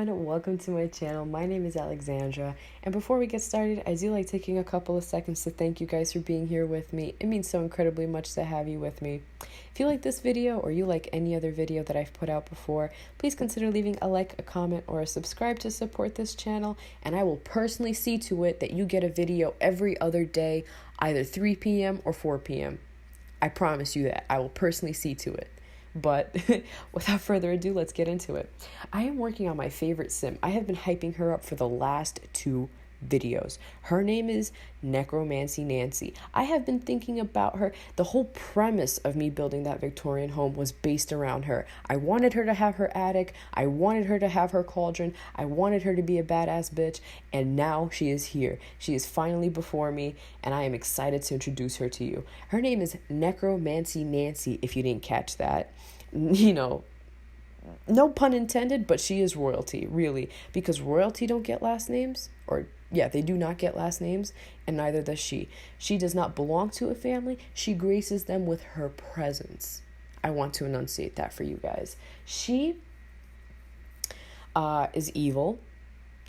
everyone, welcome to my channel. My name is Alexandra, and before we get started, I do like taking a couple of seconds to thank you guys for being here with me. It means so incredibly much to have you with me. If you like this video or you like any other video that I've put out before, please consider leaving a like, a comment, or a subscribe to support this channel, and I will personally see to it that you get a video every other day, either 3 p.m. or 4 p.m. I promise you that. I will personally see to it. But without further ado, let's get into it. I am working on my favorite sim. I have been hyping her up for the last 2 videos. Her name is Necromancy Nancy. I have been thinking about her. The whole premise of me building that Victorian home was based around her. I wanted her to have her attic. I wanted her to have her cauldron. I wanted her to be a badass bitch. And now she is here. She is finally before me, and I am excited to introduce her to you. Her name is Necromancy Nancy, if you didn't catch that. You know, no pun intended, but she is royalty, really, because royalty don't get last names, or yeah, they do not get last names, and neither does she. She does not belong to a family. She graces them with her presence. I want to enunciate that for you guys. She is evil,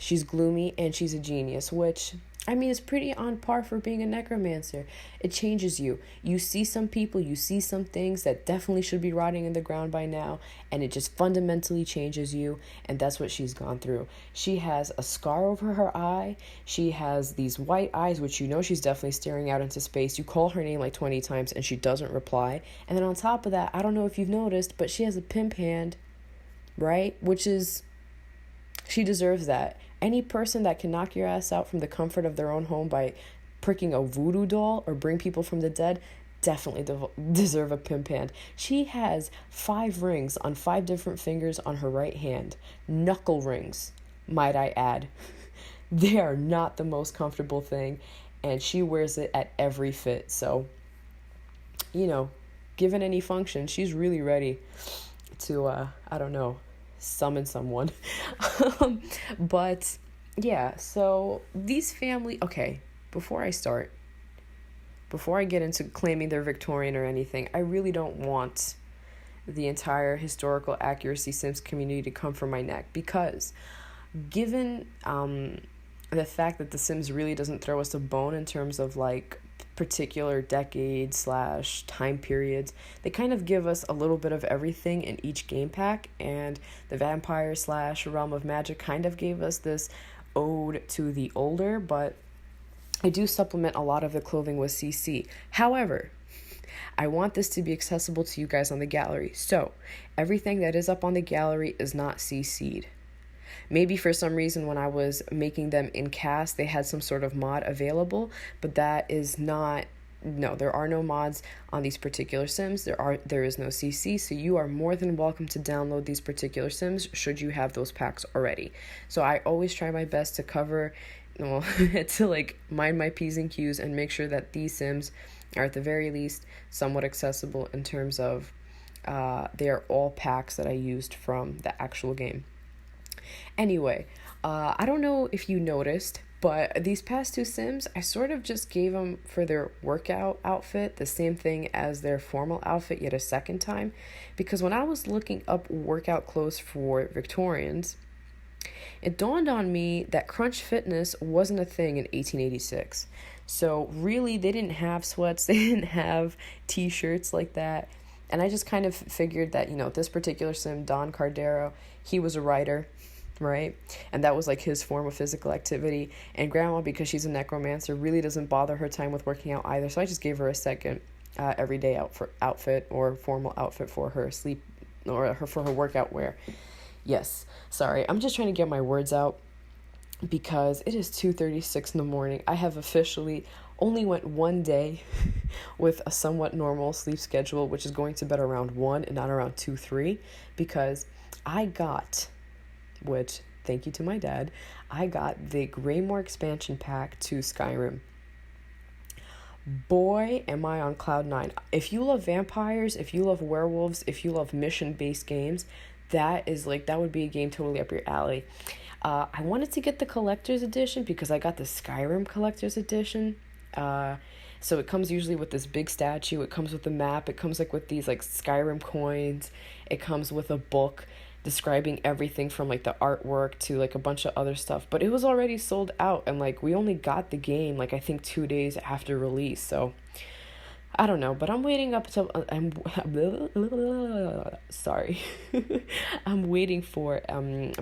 she's gloomy, and she's a genius, which, I mean, it's pretty on par for being a necromancer. It changes you. You see some people, you see some things that definitely should be rotting in the ground by now, and it just fundamentally changes you, and that's what she's gone through. She has a scar over her eye. She has these white eyes, which you know she's definitely staring out into space. You call her name like 20 times, and she doesn't reply. And then on top of that, I don't know if you've noticed, but she has a pimp hand, right? Which is, she deserves that. Any person that can knock your ass out from the comfort of their own home by pricking a voodoo doll or bring people from the dead definitely deserve a pimp hand. She has 5 rings on 5 different fingers on her right hand. Knuckle rings, might I add. They are not the most comfortable thing, and she wears it at every fit. So, you know, given any function, she's really ready to, I don't know, summon someone. But yeah, so these family, okay, before I get into claiming they're Victorian or anything, I really don't want the entire historical accuracy Sims community to come for my neck, because given the fact that The Sims really doesn't throw us a bone in terms of like particular decades / time periods, they kind of give us a little bit of everything in each game pack, and the vampire / realm of magic kind of gave us this ode to the older, but I do supplement a lot of the clothing with CC. However, I want this to be accessible to you guys on the gallery, so everything that is up on the gallery is not CC'd. Maybe for some reason when I was making them in cast, they had some sort of mod available, but that is not, no, there are no mods on these particular Sims. There is no CC, so you are more than welcome to download these particular Sims should you have those packs already. So I always try my best to cover, well, to like mind my P's and Q's and make sure that these Sims are at the very least somewhat accessible in terms of they are all packs that I used from the actual game. Anyway, I don't know if you noticed, but these past 2 Sims, I sort of just gave them for their workout outfit the same thing as their formal outfit yet a second time, because when I was looking up workout clothes for Victorians, it dawned on me that crunch fitness wasn't a thing in 1886. So really, they didn't have sweats, they didn't have t-shirts like that, and I just kind of figured that, you know, this particular Sim, Don Cardero, he was a writer, right? And that was like his form of physical activity. And Grandma, because she's a necromancer, really doesn't bother her time with working out either. So I just gave her a second everyday outfit or formal outfit for her sleep or for her workout wear. Yes, sorry, I'm just trying to get my words out because it is 2:36 in the morning. I have officially only went 1 day with a somewhat normal sleep schedule, which is going to bed around 1 and not around 2, 3, because I got, which, thank you to my dad, I got the Greymore expansion pack to Skyrim. Boy, am I on cloud 9. If you love vampires, if you love werewolves, if you love mission-based games, that would be a game totally up your alley. I wanted to get the collector's edition because I got the Skyrim collector's edition. So it comes usually with this big statue. It comes with the map. It comes like with these like Skyrim coins. It comes with a book. describing everything from like the artwork to like a bunch of other stuff, but it was already sold out, and like we only got the game like I think 2 days after release. So I don't know, but I'm waiting up till I'm sorry. I'm waiting for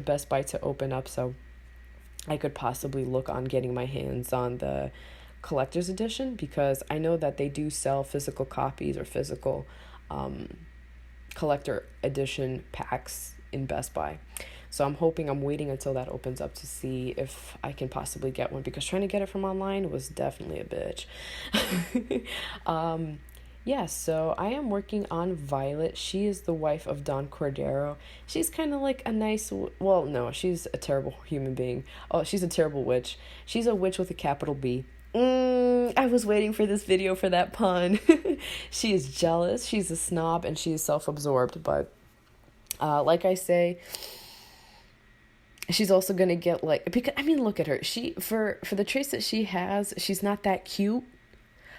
Best Buy to open up so I could possibly look on getting my hands on the collector's edition, because I know that they do sell physical copies or physical collector edition packs in Best Buy. So I'm waiting until that opens up to see if I can possibly get one, because trying to get it from online was definitely a bitch. Yeah, so I am working on Violet. She is the wife of Don Cordero. She's kind of like a nice, well, no, she's a terrible human being. Oh, she's a terrible witch. She's a witch with a capital B. I was waiting for this video for that pun. She is jealous, she's a snob, and she is self-absorbed, but like I say, she's also gonna get like, because I mean, look at her. She for the traits that she has, she's not that cute,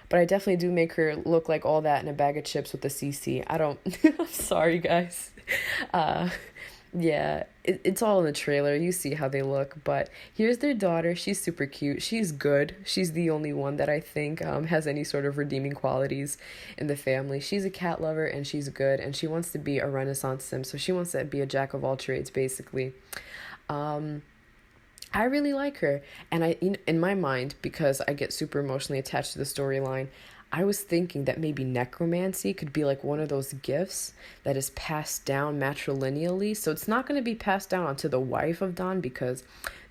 but I definitely do make her look like all that in a bag of chips with the CC. I don't. I'm sorry, guys. Yeah, it's all in the trailer. You see how they look, but here's their daughter. She's super cute. She's good. She's the only one that I think has any sort of redeeming qualities in the family. She's a cat lover and she's good, and she wants to be a Renaissance sim, so she wants to be a jack of all trades, basically. I really like her, and in my mind, because I get super emotionally attached to the storyline, I was thinking that maybe necromancy could be like one of those gifts that is passed down matrilineally. So it's not going to be passed down onto the wife of Don, because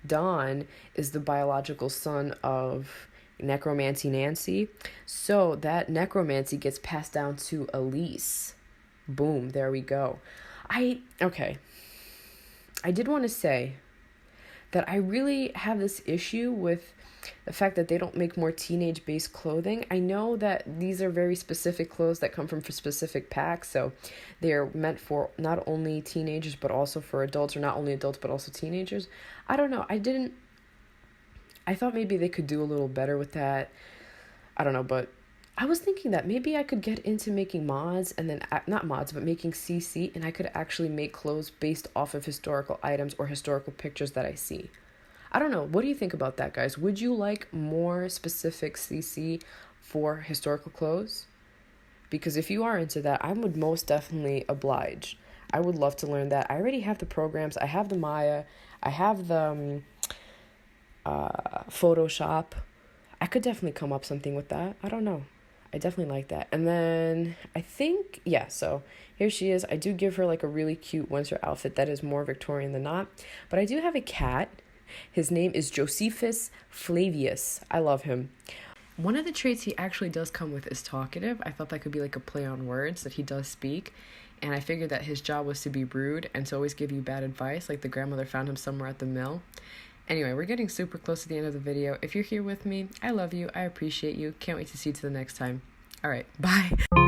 Don is the biological son of Necromancy Nancy. So that necromancy gets passed down to Elise. Boom, there we go. Okay. I did want to say that I really have this issue with the fact that they don't make more teenage-based clothing. I know that these are very specific clothes that come from specific packs, so they are meant for not only teenagers but also for adults, or not only adults but also teenagers. I don't know. I thought maybe they could do a little better with that. I don't know, but I was thinking that maybe I could get into making mods, and then, not mods, but making CC, and I could actually make clothes based off of historical items or historical pictures that I see. I don't know. What do you think about that, guys? Would you like more specific CC for historical clothes? Because if you are into that, I would most definitely oblige. I would love to learn that. I already have the programs. I have the Maya. I have the Photoshop. I could definitely come up something with that. I don't know. I definitely like that. And then I think, yeah, so here she is. I do give her like a really cute winter outfit that is more Victorian than not. But I do have a cat. His name is Josephus Flavius. I love him. One of the traits he actually does come with is talkative. I thought that could be like a play on words, that he does speak. And I figured that his job was to be rude and to always give you bad advice, like the grandmother found him somewhere at the mill. Anyway, we're getting super close to the end of the video. If you're here with me, I love you. I appreciate you. Can't wait to see you to the next time. All right, bye.